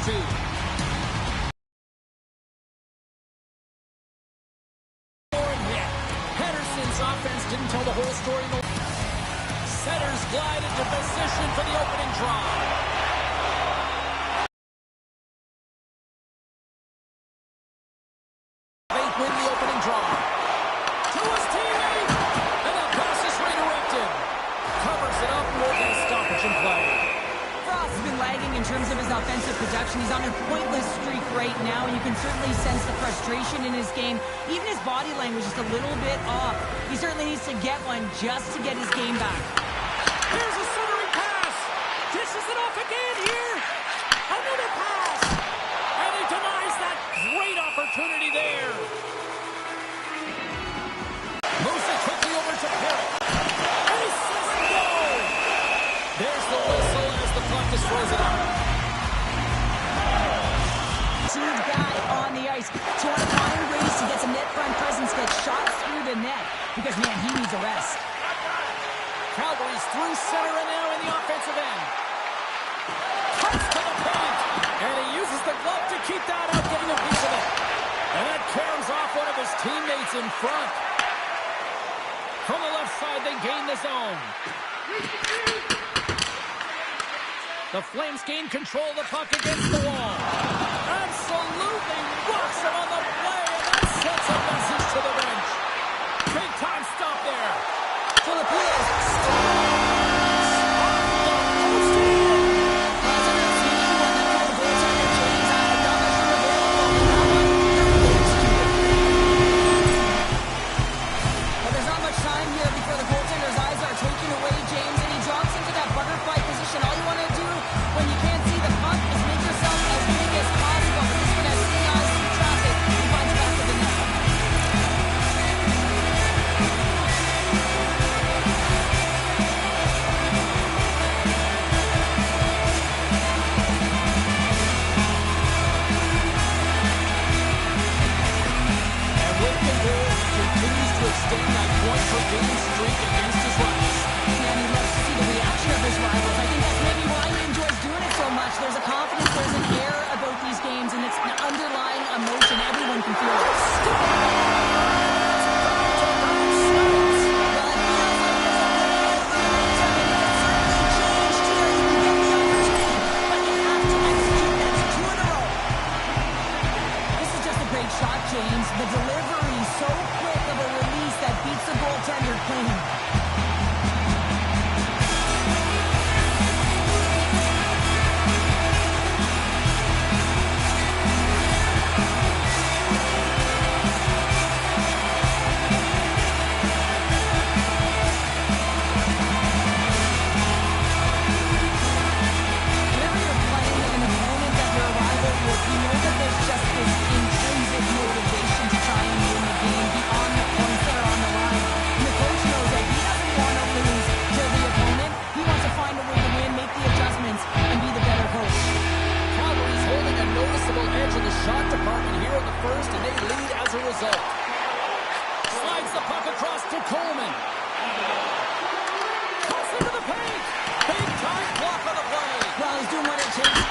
2. Henderson's offense didn't tell the whole story. Setters glide into position for the opening draw. They win the opening draw. To his teammate! And that pass is redirected. Covers it up with a stoppage in play. Frost has been lagging in terms of his offensive production. He's on a pointless streak right now, and you can certainly sense the frustration in his game. Even his body language is a little bit off. He certainly needs to get one just to get his game back. Here's a centering pass. Dishes it off again here. Another pass. And he denies that great opportunity there. Moves it quickly over to Perry. And he says no. There's the whistle as the clock is frozen out. Huge guy on the ice. So want to find ways to get some net front presence, get shots through the net. Because, man, he needs a rest. Calgary's through center and now in the offensive end. Cuts to the paint. And he uses the glove to keep that out, getting a piece of it. And that caroms off one of his teammates in front. From the left side, they gain the zone. The Flames gain control of the puck against the wall. Absolutely rocks him on the play, and that sends a message to the bench. Big time stop there. Filipinos But there's not much time here before the goaltender's eyes are taken away, James, and he drops into that butterfly position. All you want to do when you can't see the puck is make yourself as big as possible. But this one has stay eyes through traffic. He finds back to the net. extend that point-per-game streak against his rivals. And he loves to see the reaction of his rivals. I think that's maybe why he enjoys doing it so much. There's a confidence, there's an air about these games, and it's an underlying emotion. Everyone can feel it. Shot, James. The delivery so quick of a release that beats the goaltender clean. Whenever you're playing an opponent that you're a rival with, you know that there's just this intrinsic motivation to try and win the game beyond the points that are on the line. And the coach knows that he doesn't want to lose to the opponent. He wants to find a way to win, make the adjustments, and be the better coach. Calgary's holding a noticeable edge in the shot department here in the first, and they lead as a result. Slides the puck across to Coleman. Cuts into the paint. Big time block on the play. Well, he's doing what it takes.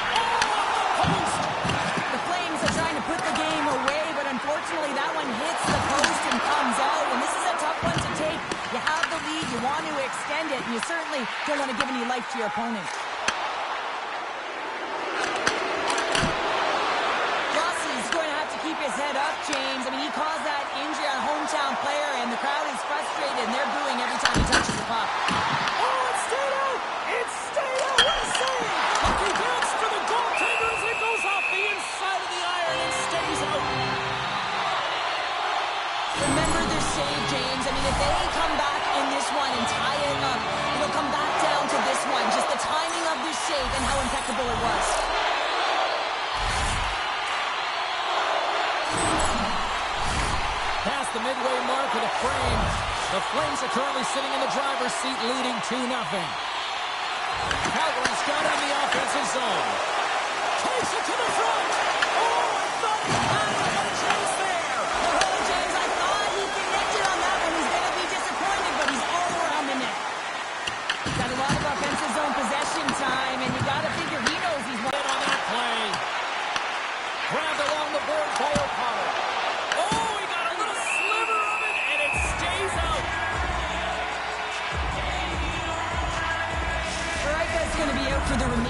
The Flames are trying to put the game away, but unfortunately that one hits the post and comes out, and this is a tough one to take. You have the lead, you want to extend it, and you certainly don't want to give any life to your opponent. Rossi's going to have to keep his head up, James. I mean, he caused that injury on a hometown player, and the crowd is frustrated, and they're booing every time he touches the puck. Oh, it stayed out! It stayed out! What a save! Hockey bounce for the goaltender as it goes off the inside of the iron and stays out. Remember this save, James. I mean, if they come back in this one and tie it up, it'll come back down to this one. Just the timing of this save and how impeccable it was. Past the midway mark of the frame, the Flames are currently sitting in the driver's seat, leading 2-0. Calgary's got it in the offensive zone. Takes it to the front. Oh, I thought he had a chance there. Oh, James, I thought he connected on that one. He's going to be disappointed, but he's all around the net. Got a lot of offensive zone possession time, and you got to figure he knows he's won on that play.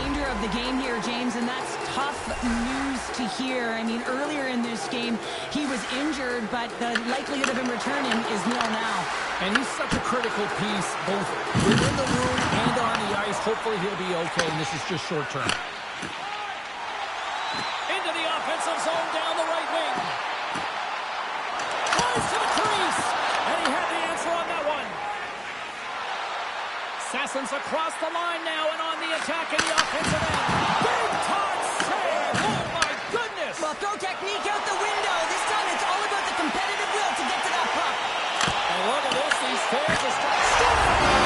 remainder of the game here, James, and that's tough news to hear. I mean, earlier in this game, he was injured, but the likelihood of him returning is nil now. And he's such a critical piece, both within the room and on the ice. Hopefully he'll be okay, and this is just short term. Into the offensive zone down the right wing. Drives to the crease, and he had the answer on that one. Sassen's across the line now and on the attack in the offensive end. Big time save! Oh, my goodness! Well, throw technique out the window. This time it's all about the competitive will to get to that puck. And look at this. These fans are starting.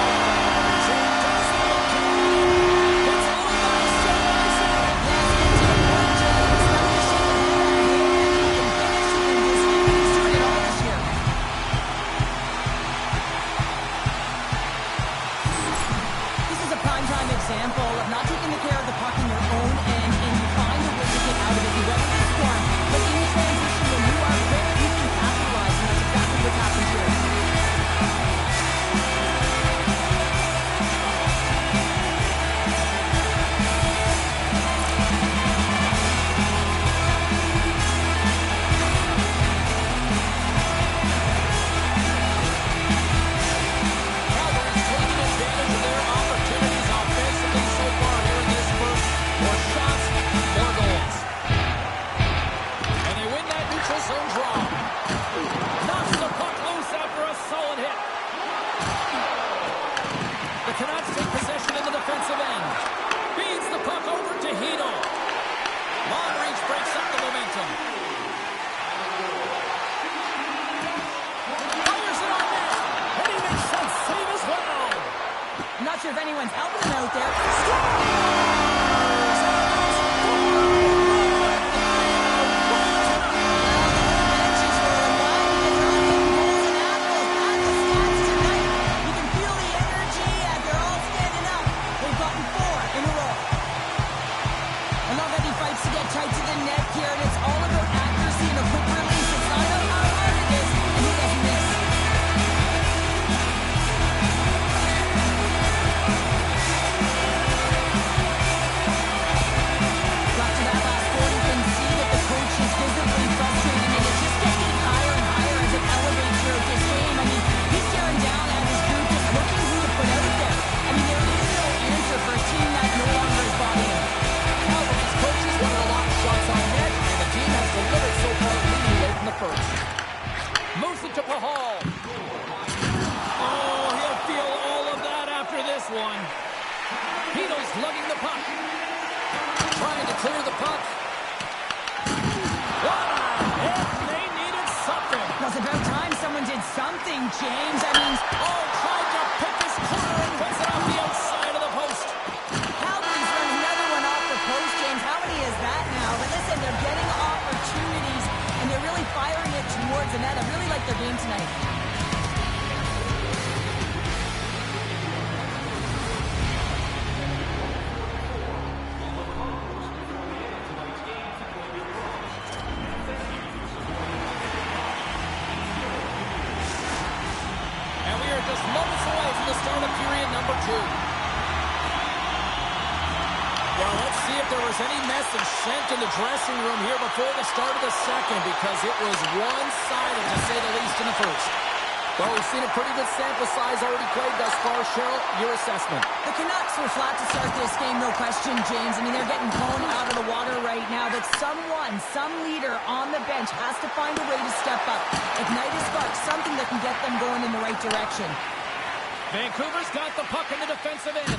Example of not taking the care of the puck in your own end, and you find a way to get out of it. You weather the storm, but in transition, when you are quick, you can capitalize, and that's exactly what happened here. Canucks take possession in the defensive end. Feeds the puck over to Hito. Long reach breaks up the momentum. Fires it on net. And he makes that save as well. I'm not sure if anyone's helping him out there. Scores! Tight to the net here, and it's all about accuracy and a quick release. It's not about how hard it is, and he doesn't miss. After that last goal, you can see that the coach is visibly frustrated, and it's just getting higher and higher as it elevates throughout this game. I mean, he's staring down at his group, just looking who to put out there. I mean, there is no answer for a team that no longer is bought in. Calgary's coaches wanted a lot of shots on net, and the team has delivered so far, leading late in the first. Moves it to Pahal. Oh, he'll feel all of that after this one. Hito's lugging the puck. Trying to clear the puck. And they needed something. Well, it's about time someone did something, James. I mean, tried to pick his corner and puts it off the outside of the post. Calgary's run another one off the post, James. How many is that now? But listen, they're getting opportunities, and they're really firing it towards the net. I really like their game tonight. And we are just moments away from the start of period number 2. Well, let's see if there was any message sent in the dressing room here before the start of the second, because it was one-sided, to say the least, in the first. Well, we've seen a pretty good sample size already played thus far. Cheryl, your assessment. The Canucks were flat to start this game, no question, James. I mean, they're getting blown out of the water right now, but someone, some leader on the bench has to find a way to step up. Ignite a spark, something that can get them going in the right direction. Vancouver's got the puck in the defensive end.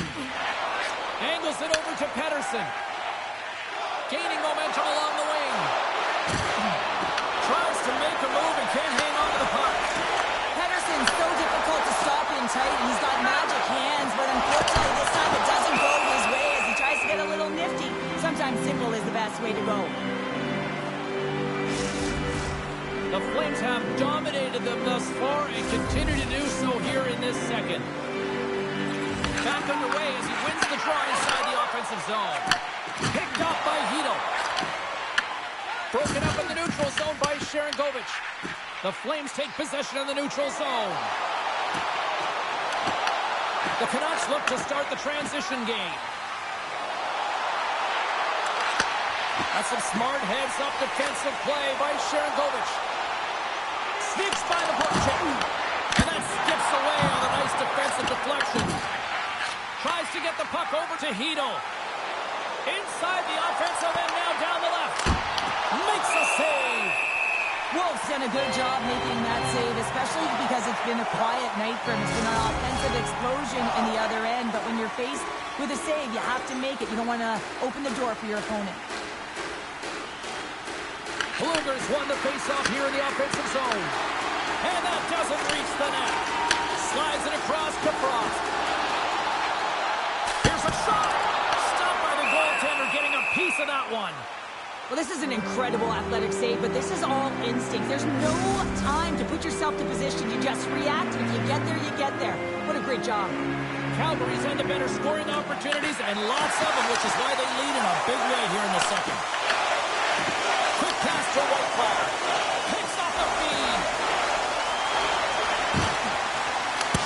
Angles it over to Pettersson. Gaining momentum along the wing. Tries to make a move and can't hang on to the puck. Pettersson's so difficult to stop in tight. He's got magic hands, but unfortunately this time it doesn't go his way as he tries to get a little nifty. Sometimes simple is the best way to go. The Flames have dominated them thus far and continue to do so here in this second. Back underway as he wins the draw inside the offensive zone. Picked up by Hito. Broken up in the neutral zone by Sharangovich. The Flames take possession of the neutral zone. The Canucks look to start the transition game. That's some smart heads-up defensive play by Sharangovich. Sneaks by the puck check. And that skips away on a nice defensive deflection. Tries to get the puck over to Hito. Inside the offensive end now down the left. Makes a save. Wolf's done a good job making that save, especially because it's been a quiet night for him. It's been an offensive explosion in the other end, but when you're faced with a save, you have to make it. You don't want to open the door for your opponent. Bluegers won the face-off here in the offensive zone. And that doesn't reach the net. Slides it across to Frost. Here's a shot. Stopped by the goaltender, getting a piece of that one. Well, this is an incredible athletic save, but this is all instinct. There's no time to put yourself to position. You just react. If you get there, you get there. What a great job. Calgary's had the better scoring opportunities, and lots of them, which is why they lead in a big way here in the second. Quick pass to Whitefire. Picks off the feed.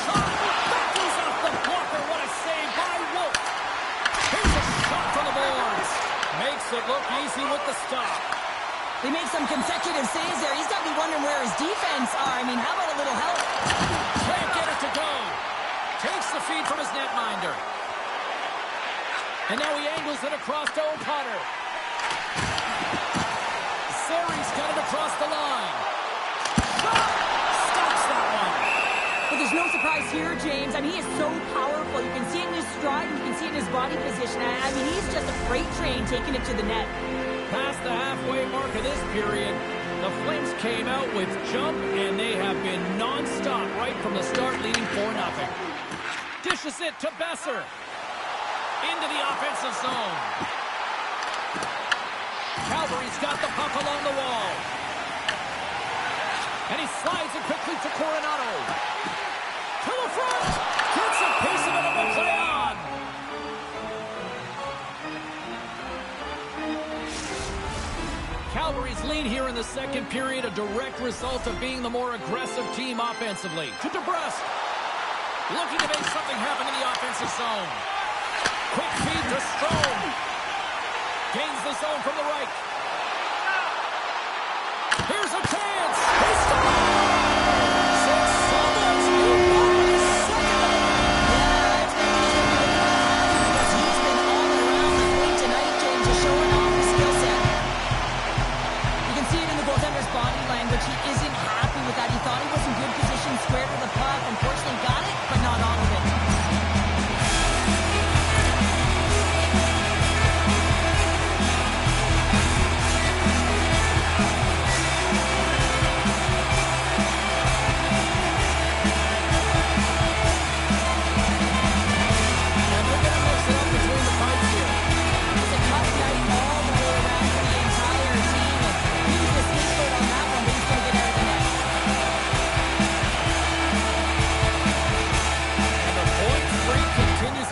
Shot. That goes off the blocker. What a save by Wolf. Here's a shot to the boards. Makes it look easy with the stop. They make some consecutive saves there. He's got to be wondering where his defense are. I mean, how about a little help? Can't get it to go. Takes the feed from his netminder. And now he angles it across to O'Connor. Sari's got it across the line. Shot! Stops that one. But there's no surprise here, James. I mean, he is so powerful. You can see it in his stride, and you can see it in his body position. I mean, he's just a freight train taking it to the net. Past the halfway mark of this period, the Flames came out with jump, and they have been non-stop right from the start, leading 4-0. Dishes it to Besser. Into the offensive zone. Calgary's got the puck along the wall. And he slides it quickly to Coronado. To the front. Gets a piece of it and will play on. Calgary's lead here in the second period, a direct result of being the more aggressive team offensively. To DeBrusque. Looking to make something happen in the offensive zone. Quick feed to Strome. Gains the zone from the right. Here's a chance. He scores! It's Summers. He got his second. Yeah, I expect he's going to be happy because he's been all around the plate tonight, James, just showing off his skill set. You can see it in the goaltender's body language. He isn't happy with that. He thought he was in good position, square to the puck. Unfortunately, got it, but not all of it.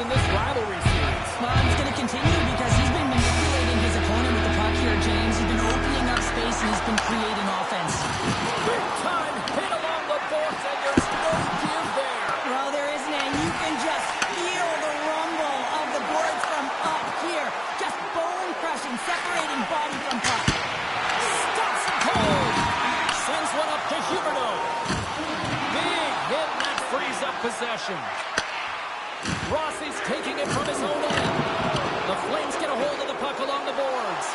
In this rivalry series. Well, he's going to continue because he's been manipulating his opponent with the puck here, James. He's been opening up space and he's been creating offense. Big time hit along the boards and there's no give there. Well, there isn't, and you can just feel the rumble of the boards from up here. Just bone crushing, separating body from puck. Stops it cold. Sends one up to Huberdeau. Big hit and that frees up possession. Rossi's taking it from his own end. The Flames get a hold of the puck along the boards.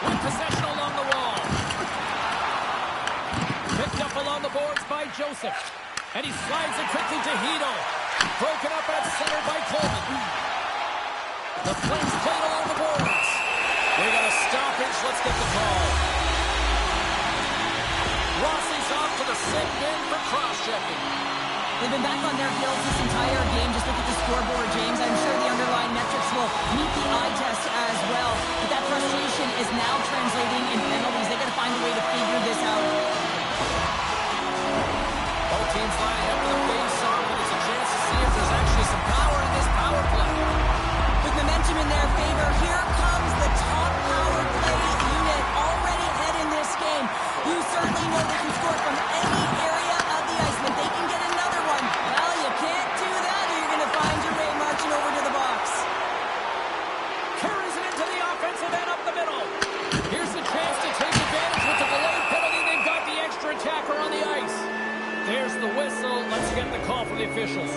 With possession along the wall. Picked up along the boards by Joseph. And he slides it quickly to Hito. Broken up at center by Coleman. The Flames play it along the boards. They got a stoppage. Let's get the call. Rossi's off to the send bin for cross-checking. They've been back on their heels this entire game. Just look at the scoreboard, James. I'm sure the underlying metrics will meet the eye test as well. But that frustration is now translating in penalties. They got to find a way to figure this out. Both teams lining up for the face-off, and it's a chance to see if there's actually some power in this power play. With momentum in their favor, here comes the top power play unit already ahead in this game. You certainly know they can score from any area of the ice, but they can get another one. Well, you can't do that, or you're going to find your way marching over to the box. Carries it into defensive end up the middle. Here's the chance to take advantage with the delayed penalty. They've got the extra attacker on the ice. There's the whistle. Let's get the call from the officials.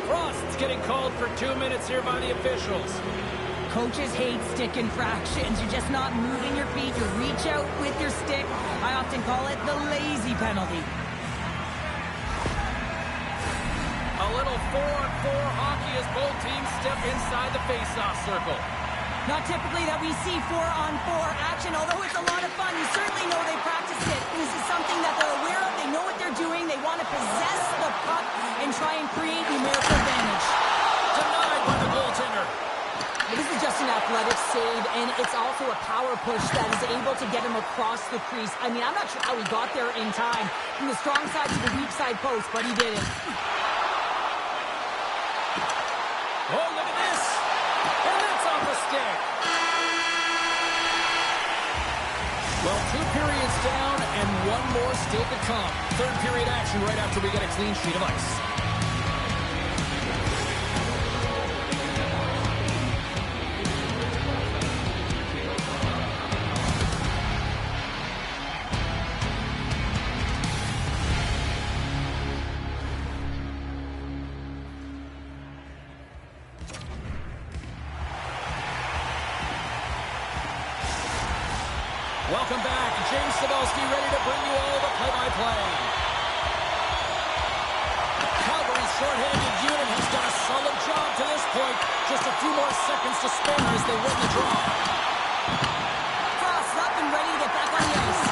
Frost's getting called for 2 minutes here by the officials. Coaches hate stick infractions. You're just not moving your feet. You reach out with your stick. I often call it the lazy penalty. A little 4-on-4 hockey as both teams step inside the face-off circle. Not typically that we see 4-on-4 action, although it's a lot of fun. You certainly know they practiced it. This is something that they're aware of. They know what they're doing. They want to possess the puck and try and create numerical advantage. Denied by the goaltender. This is just an athletic save, and it's also a power push that is able to get him across the crease. I mean, I'm not sure how he got there in time from the strong side to the weak side post, but he did it. Oh, look at this. And that's off the stick. Well, 2 periods down and 1 more still to come. Third period action right after we get a clean sheet of ice. Welcome back. James Cybulski ready to bring you all the play-by-play. Calgary's short-handed unit has done a solid job to this point. Just a few more seconds to spare as they win the draw. Frost up and ready to get back on the ice.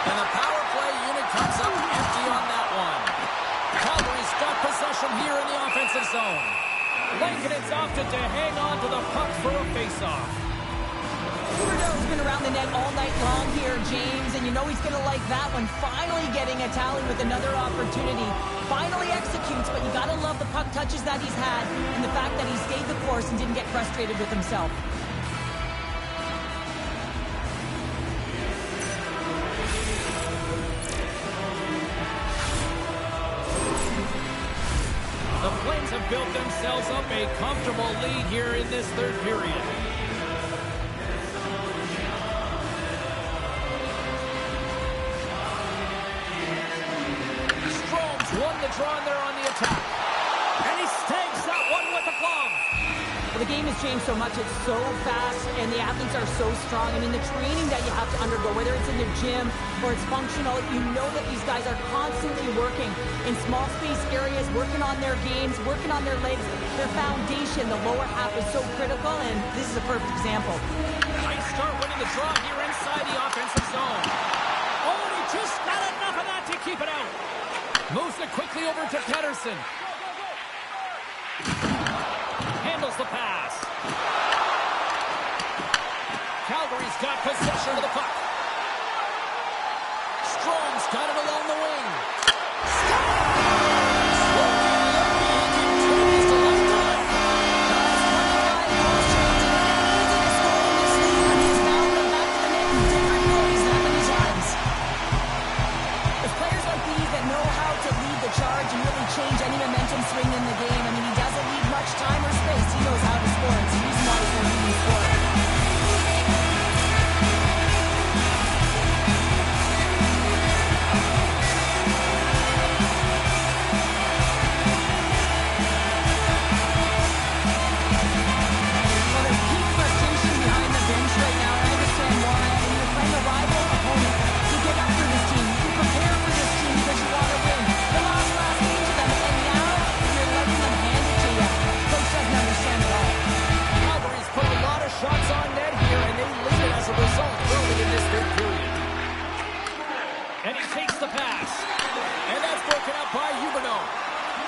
And the power play unit comes up empty on that one. Calgary's got possession here in the offensive zone. Lankinen's opted to hang on to the puck for a face-off. Trudeau's been around the net all night long here, James, and you know he's going to like that one. Finally getting a tally with another opportunity. Finally executes, but you got to love the puck touches that he's had and the fact that he stayed the course and didn't get frustrated with himself. The Flames have built themselves up a comfortable lead here in this third period. Won the draw and they're on the attack. And he stakes that one with the glove. Well, the game has changed so much. It's so fast, and the athletes are so strong. I mean, the training that you have to undergo, whether it's in the gym or it's functional, you know that these guys are constantly working in small space areas, working on their games, working on their legs. Their foundation, the lower half, is so critical, and this is a perfect example. Nice start winning the draw here inside the offensive zone. Oh, and he just got enough of that to keep it out. Moves it quickly over to Pettersson. Handles the pass. Calgary's got possession of the puck. Strom's got it along the wing. Charge and really change any momentum swing in the game. I mean, he doesn't need much time or space. He knows how to score. It's the reason why he's their leading scorer. Well, there's peak frustration behind the bench right now. I understand why. I mean, you're playing a rival opponent. You get up for this team. You prepare for this team because you want to win. The last game to them, and now you're letting them hand it to you. Coach doesn't understand at all. Calgary's put a lot of shots on net here, and they lead it as a result early in this third period. And he takes the pass. And that's broken up by Huberdeau.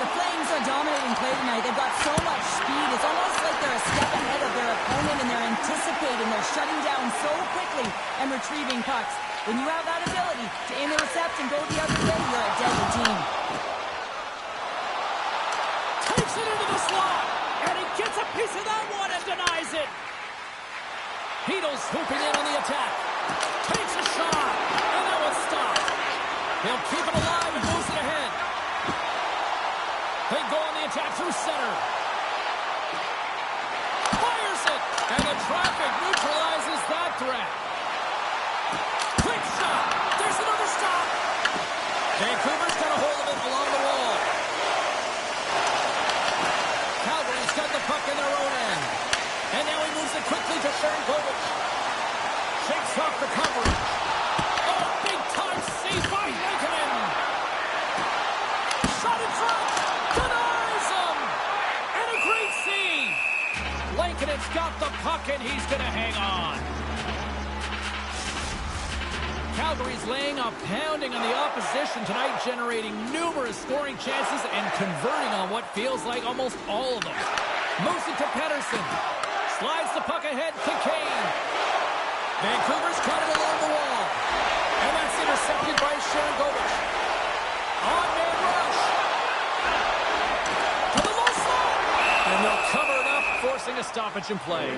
The Flames are dominating play tonight. They've got so much speed. It's almost like they're a step ahead of their opponent, and they're anticipating. They're shutting down so quickly and retrieving pucks. When you have that ability to intercept and go the other way, you're a deadly team. Takes it into the slot, and he gets a piece of that one and denies it. Heedle's swooping in on the attack. Takes a shot, and that one's stopped. He'll keep it alive and moves it ahead. They go on the attack through center. Fires it. And the traffic neutralizes that threat. Quick shot. There's another stop. Vancouver's got a hold of it along the wall. Calgary's got the puck in their own end. And now he moves it quickly to Sharangovich. Shakes off the coverage. Oh, big time save by Lankinen. Shot in front. Denies him. And a great save. Lankinen's got the puck and he's going to hang on. Calgary's laying a pounding on the opposition tonight, generating numerous scoring chances and converting on what feels like almost all of them. Moves it to Pettersson. Slides the puck ahead to Kane. Vancouver's cut it along the wall. And that's intercepted by Sharangovich. On-man rush. To the low slot. And they'll cover it up, forcing a stoppage in play.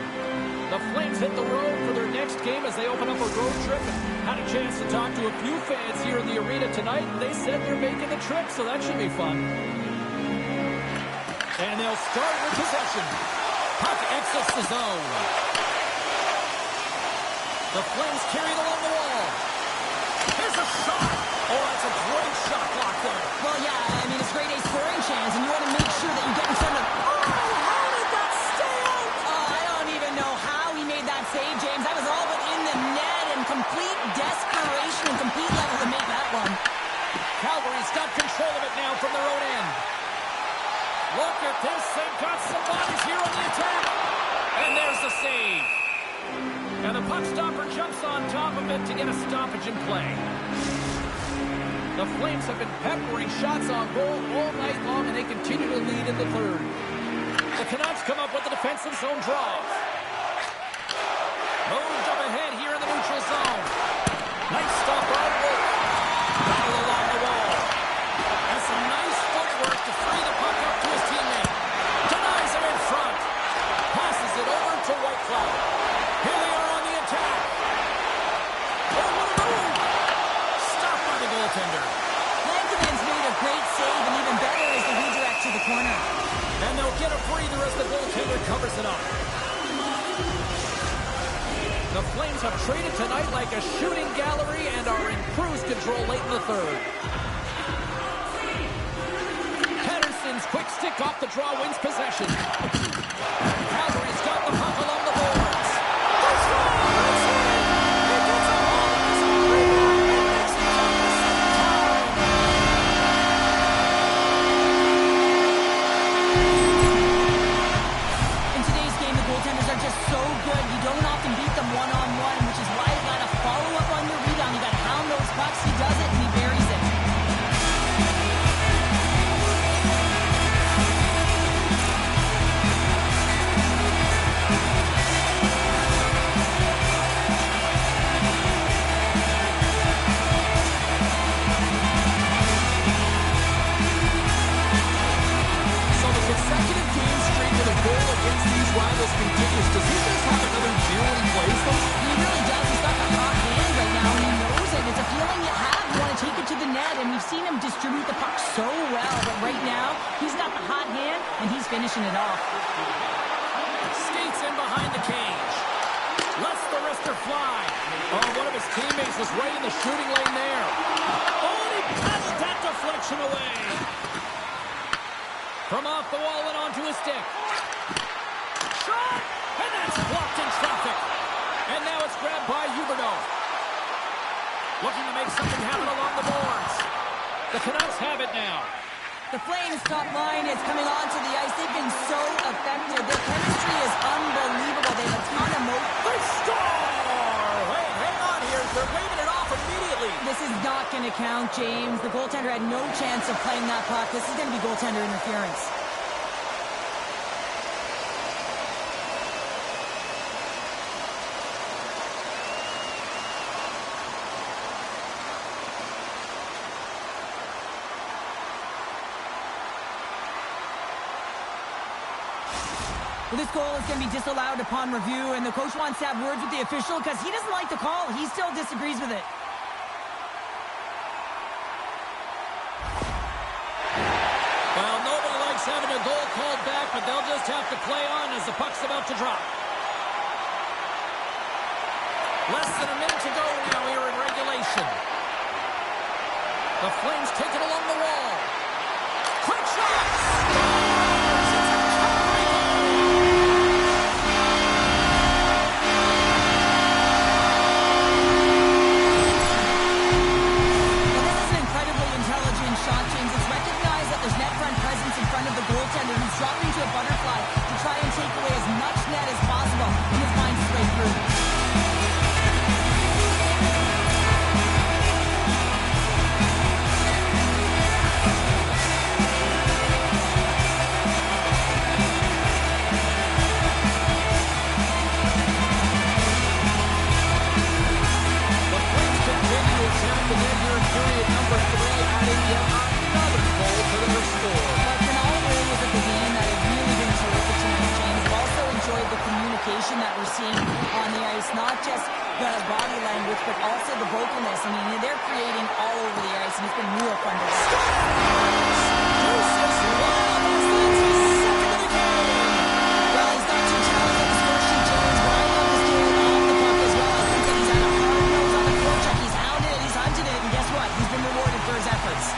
The Flames hit the road for their next game as they open up a road trip. And had a chance to talk to a few fans here in the arena tonight. They said they're making the trip, so that should be fun. And they'll start with possession. Puck exits the zone. The Flames carry it along the wall. Here's a shot. Oh, that's a great shot block there. Well, yeah, I mean, it's a great A scoring chance, and you want to make sure that you get in front of... Oh, how did that stay out? Oh, I don't even know how he made that save, James. That was all but in the net and complete desperation and complete level to make that one. Calgary's got control of it now from their own end. Look at this. They've got some bodies here on the attack. And there's the save. And the puck stopper jumps on top of it to get a stoppage in play. The Flames have been peppering shots on goal all night long, and they continue to lead in the third. The Canucks come up with the defensive zone draw. Moved up ahead here in the neutral zone. Nice stop by Wolf. Battle along the wall. And some nice footwork to free the puck up to his teammate. Denies him in front. Passes it over to Whitecloud. Here they are on the attack. Oh, what a move! Stopped by the goaltender. Lankinen's made a great save, and even better as they redirect to the corner. And they'll get a breather as the goaltender covers it up. The Flames have traded tonight like a shooting gallery and are in cruise control late in the third. Pettersson's quick stick off the draw wins possession. Calgary's got the puck along the boards. They score! He gets a hold of his own rebound and makes it count the second time. In today's game, the goaltenders are just so good. You don't often beat them one-on-one, which is why you got to follow up on your rebound. You got to hound those pucks. He does it, and he buries it. So the consecutive game streak with a goal against these rivals continues. Does he just have another year when he plays them? He really does. He's got the hot hand right now, and he knows it. It's a feeling you have. You want to take it to the net, and we've seen him distribute the puck so well. But right now, he's got the hot hand, and he's finishing it off. Skates in behind the cage. Lets the wrister fly. Oh, one of his teammates was right in the shooting lane there. Oh, and he patted that deflection away. From off the wall and onto his stick. Shot! And that's blocked in traffic. And now it's grabbed by Huberdeau. Looking to make something happen along the boards. The Canucks have it now. The Flames' top line is coming onto the ice. They've been so effective. Their chemistry is unbelievable. They have a ton of motion. They score! Wait, hang on here. They're waving it off immediately. This is not going to count, James. The goaltender had no chance of playing that puck. This is going to be goaltender interference. Well, this goal is going to be disallowed upon review, and the coach wants to have words with the official because he doesn't like the call. He still disagrees with it. Well, nobody likes having a goal called back, but they'll just have to play on as the puck's about to drop. Less than a minute to go now here in regulation. The Flames take it along the wall. Quick shot! Scores! It's a Calgary goal! Well, this is an incredibly intelligent shot, James. It's recognized that there's net front presence in front of the goaltender, and he's dropping to a butterfly to try and take away as much net as possible in his mind straight through. That we're seeing on the ice, not just the body language, but also the vocalness. I mean, they're creating all over the ice, and it's been real fun to watch. Well, he's not too talented on the score sheet, James, but I love his game off the puck as well. I think that he's had a hard nose on the forecheck. He's hounded it, he's hunted it, and guess what? He's been rewarded for his efforts.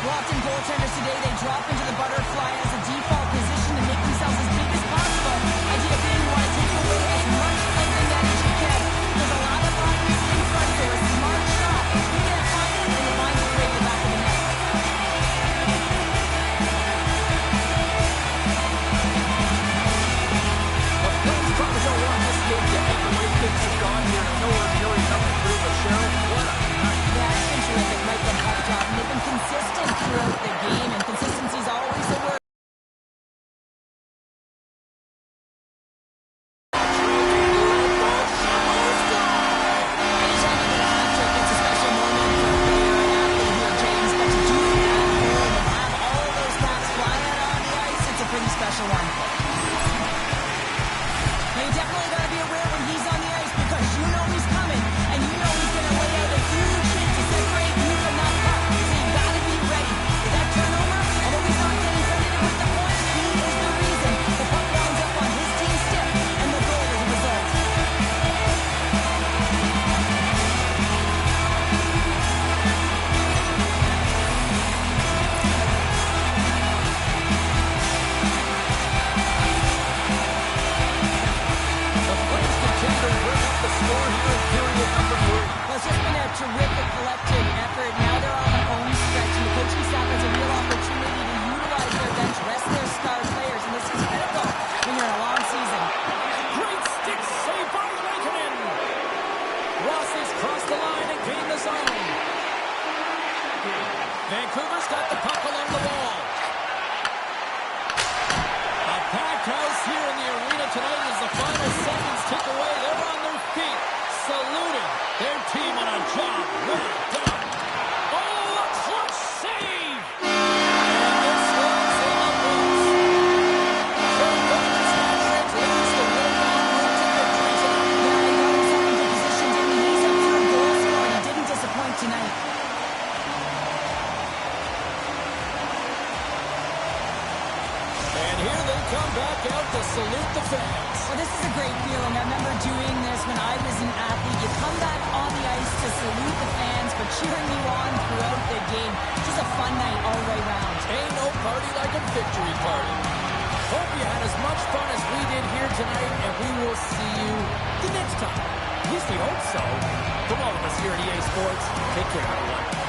Often goaltenders today, they drop into the butterfly as a default position to make themselves as big as possible. Idea being you want to take away as much of the net as you can. There's a lot of bodies in front there. A smart shot. You can't find it, and you find it right in the back of the net. The Flames probably don't want this game to end the way things have gone here. I know we're nearly coming through, but Cheryl, what a night. Yeah, it's been terrific right from up top. And they've been consistent throughout the game, and consistency's always a word. Special one. Now you definitely got to be aware when he's on the ice because you know he's coming and you know he's going to lay out a huge hit to separate you from that puck. So you got to be ready. With that turnover, although he's not getting credited with the point, he is the reason the puck winds up on his team's stick and the goal as a result. Well, it's just been a terrific collective effort. Now they're on their own stretch, and the coaching staff has a real opportunity to utilize their bench, rest their star players, and this is critical when you're in a long season. Great stick save by Raikkonen. Rossi's crossed the line and gained the zone. Vancouver's got the puck along the wall. A packed house here in the arena tonight as the final seconds tick away. They're on their feet, saluting their team on a job well done. Oh, a clutch save! And this one's in the books. Kurt Buck's hat trick leads the way on route to victory tonight. Yeah, he got himself into position, didn't he? He's up for a goal scorer, and he didn't disappoint tonight. And here they come back out to salute the fans. Well, this is a great feeling. I remember doing this when I was an athlete. You come back on the ice to salute the fans for cheering you on throughout the game. Just a fun night all the way around. Ain't no party like a victory party. Hope you had as much fun as we did here tonight, and we will see you the next time. At least we hope so. From all of us here at EA Sports, take care, everyone.